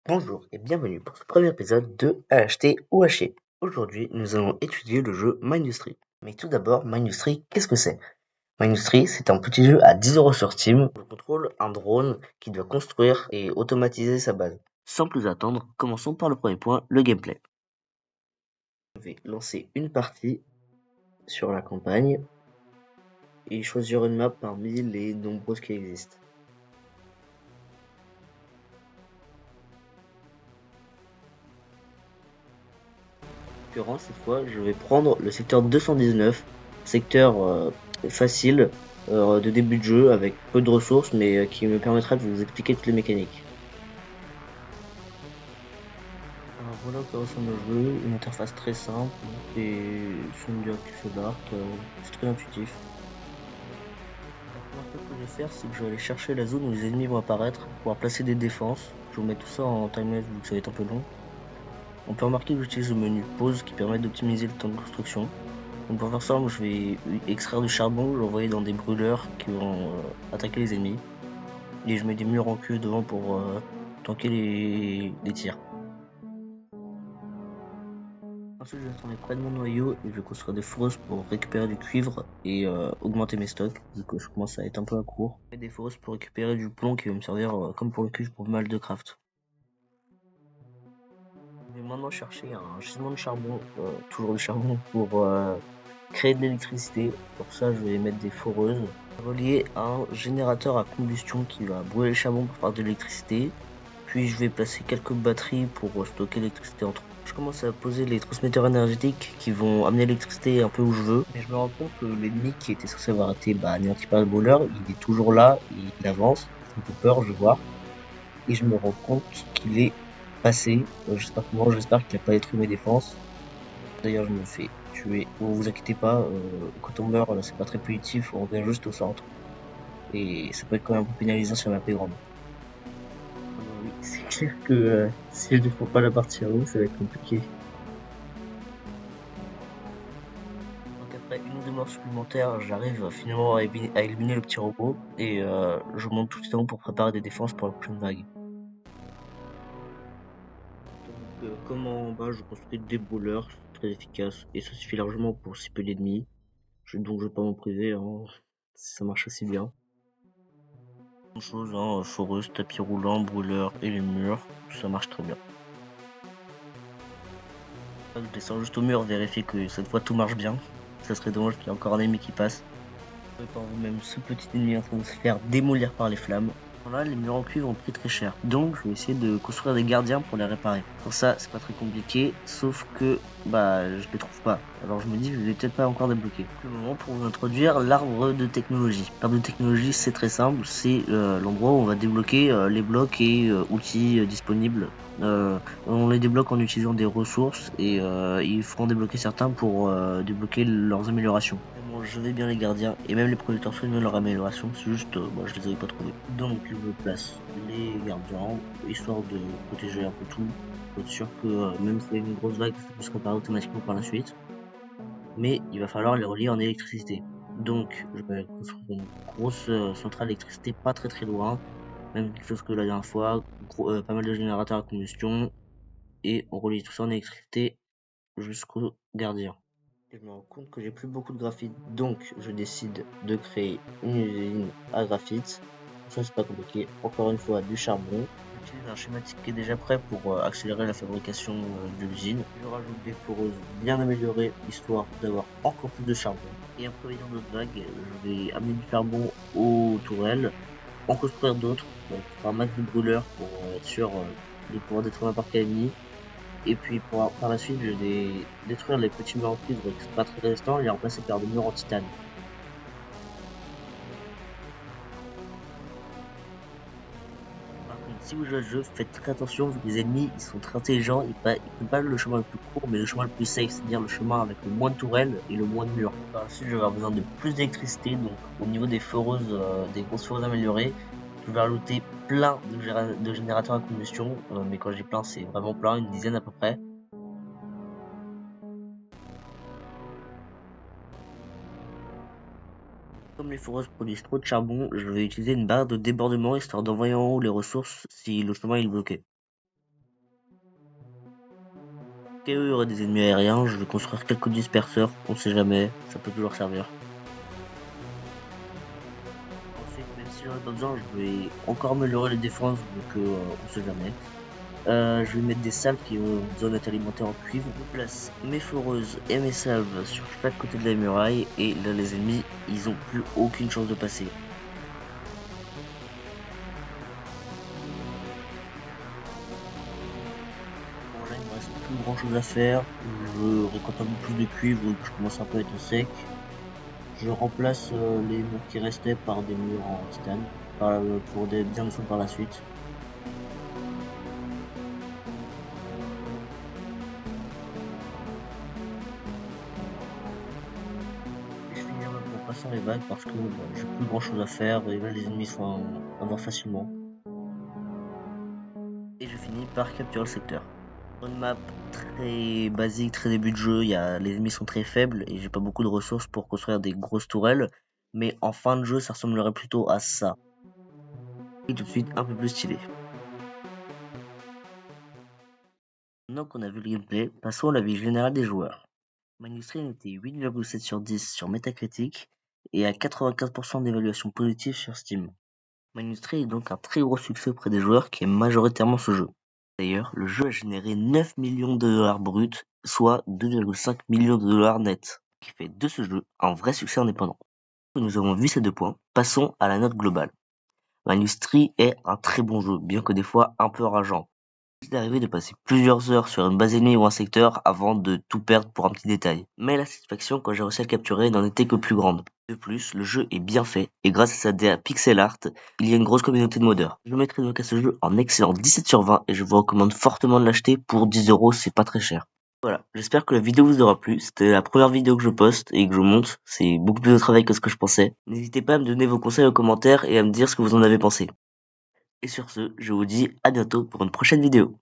Bonjour et bienvenue pour ce premier épisode de Acheter ou Hacher. Aujourd'hui, nous allons étudier le jeu Mindustry. Mais tout d'abord, Mindustry, qu'est-ce que c'est? Mindustry, c'est un petit jeu à 10 € sur Steam. On contrôle un drone qui doit construire et automatiser sa base. Sans plus attendre, commençons par le premier point, le gameplay. Je vais lancer une partie sur la campagne et choisir une map parmi les nombreuses qui existent. En l'occurrence, cette fois, je vais prendre le secteur 219, secteur facile de début de jeu avec peu de ressources, mais qui me permettra de vous expliquer toutes les mécaniques. Alors voilà à quoi ressemble le jeu, une interface très simple et son directif Dark, c'est très intuitif. La première chose que je vais faire, c'est que je vais aller chercher la zone où les ennemis vont apparaître pour pouvoir placer des défenses. Je vais vous mettre tout ça en timelapse vu que ça va être un peu long. On peut remarquer que j'utilise le menu pause qui permet d'optimiser le temps de construction. Donc pour faire ça, moi, je vais extraire du charbon, l'envoyer dans des brûleurs qui vont attaquer les ennemis. Et je mets des murs en queue devant pour tanker les tirs. Ensuite, je vais retourner près de mon noyau et je vais construire des foreuses pour récupérer du cuivre et augmenter mes stocks, vu que je commence à être un peu à court. Et des foreuses pour récupérer du plomb qui va me servir comme pour le cuivre pour mal de craft. Je vais maintenant chercher un gisement de charbon, toujours du charbon, pour créer de l'électricité. Pour ça, je vais mettre des foreuses reliées à un générateur à combustion qui va brûler le charbon pour faire de l'électricité. Puis je vais placer quelques batteries pour stocker l'électricité entre eux. Je commence à poser les transmetteurs énergétiques qui vont amener l'électricité un peu où je veux. Mais je me rends compte que l'ennemi qui était censé avoir été anéanti par le brûleur, il est toujours là, il avance. Ça me fait peur, je vois. Et je me rends compte qu'il est passé. J'espère qu'il n'a pas détruit mes défenses. D'ailleurs, je me fais tuer. Bon, vous inquiétez pas, quand on meurt, c'est pas très punitif, on revient juste au centre. Et ça peut être quand même un peu pénalisant sur la grande. Ah bah oui, c'est clair que si je défends pas la partie en haut, ça va être compliqué. Donc après une ou deux morts supplémentaires, j'arrive finalement à éliminer le petit robot. Et je monte tout de suite en haut pour préparer des défenses pour la prochaine vague. Donc comme en bas, je construis des brûleurs, c'est très efficace. Et ça suffit largement pour cibler l'ennemi. Donc je vais pas m'en priver, hein, ça marche aussi bien. Même chose, hein, foreuse, tapis roulant, brûleur et les murs, ça marche très bien. Je descends juste au mur, vérifier que cette fois tout marche bien. Ça serait dommage qu'il y ait encore un ennemi qui passe. Vous voyez par vous-même ce petit ennemi en train de se faire démolir par les flammes. Là, les murs en cuivre ont pris très cher. Donc, je vais essayer de construire des gardiens pour les réparer. Pour ça, c'est pas très compliqué, sauf que, je les trouve pas. Alors, je me dis, je vais peut-être pas encore débloquer. Le moment pour vous introduire l'arbre de technologie. L'arbre de technologie, c'est très simple. C'est l'endroit où on va débloquer les blocs et outils disponibles. On les débloque en utilisant des ressources et ils feront débloquer certains pour débloquer leurs améliorations. Bon, je vais bien les gardiens et même les producteurs soignent bien leur amélioration, c'est juste, je les avais pas trouvés. Donc je place les gardiens, histoire de protéger un peu tout, pour être sûr que même s'il y a une grosse vague, ça puisse se réparer automatiquement par la suite. Mais il va falloir les relier en électricité. Donc je vais construire une grosse centrale d'électricité pas très loin, même quelque chose que la dernière fois, pas mal de générateurs à combustion, et on relie tout ça en électricité jusqu'aux gardiens. Je me rends compte que j'ai plus beaucoup de graphite, donc je décide de créer une usine à graphite. Ça c'est pas compliqué, encore une fois du charbon. J'utilise un schématique qui est déjà prêt pour accélérer la fabrication de l'usine. Je rajoute des foreuses bien améliorées, histoire d'avoir encore plus de charbon. Et après prévenir d'autres vagues, je vais amener du charbon aux tourelles, en construire d'autres, donc un max de brûleurs pour être sûr de pouvoir détruire n'importe quel ennemi. Et puis par la suite, je vais détruire les petits murs en cuivre qui sont pas très résistants et les remplacer par des murs en titane. Par contre, si vous jouez à ce jeu, faites très attention vu que les ennemis ils sont très intelligents, ils prennent pas le chemin le plus court mais le chemin le plus safe, c'est-à-dire le chemin avec le moins de tourelles et le moins de murs. Par la suite, je vais avoir besoin de plus d'électricité, donc au niveau des foreuses, des grosses foreuses améliorées, je vais rajouter plein de générateurs à combustion, mais quand j'ai plein, c'est vraiment plein, une dizaine à peu près. Comme les foreuses produisent trop de charbon, je vais utiliser une barre de débordement histoire d'envoyer en haut les ressources si le chemin est bloqué. cas où il y aurait des ennemis aériens, je vais construire quelques disperseurs, on sait jamais, ça peut toujours servir. Ensuite, même si j'en ai pas besoin, je vais encore améliorer les défenses, donc on sait jamais. Je vais mettre des salves qui ont une zone alimentaire en cuivre. Je place mes foreuses et mes salves sur chaque côté de la muraille, et là les ennemis, ils ont plus aucune chance de passer. Bon là il me reste plus grand chose à faire, je récolte un peu plus de cuivre, donc je commence un peu à être sec. Je remplace les murs qui restaient par des murs en titane, pour des bien descendre par la suite. Et je finis en passant les vagues parce que j'ai plus grand chose à faire et là les ennemis sont à voir facilement. Et je finis par capturer le secteur. Une map très basique, très début de jeu, les ennemis sont très faibles et j'ai pas beaucoup de ressources pour construire des grosses tourelles, mais en fin de jeu ça ressemblerait plutôt à ça. Et tout de suite un peu plus stylé. Maintenant qu'on a vu le gameplay, passons à la vie générale des joueurs. Manuscrit était 8,7 sur 10 sur Metacritic et à 95% d'évaluation positive sur Steam. Manuscrit est donc un très gros succès auprès des joueurs qui aiment majoritairement ce jeu. D'ailleurs, le jeu a généré 9 millions de dollars bruts, soit 2,5 millions de dollars nets, qui fait de ce jeu un vrai succès indépendant. Nous avons vu ces 2 points, passons à la note globale. Manuscrit est un très bon jeu, bien que des fois un peu rageant. Il est arrivé de passer plusieurs heures sur une base ennemie ou un secteur avant de tout perdre pour un petit détail. Mais la satisfaction quand j'ai réussi à le capturer n'en était que plus grande. De plus, le jeu est bien fait, et grâce à sa DA pixel art, il y a une grosse communauté de modeurs. Je mettrai donc à ce jeu un excellent 17 sur 20 et je vous recommande fortement de l'acheter pour 10€, c'est pas très cher. Voilà, j'espère que la vidéo vous aura plu, c'était la première vidéo que je poste et que je monte, c'est beaucoup plus de travail que ce que je pensais. N'hésitez pas à me donner vos conseils aux commentaires et à me dire ce que vous en avez pensé. Et sur ce, je vous dis à bientôt pour une prochaine vidéo.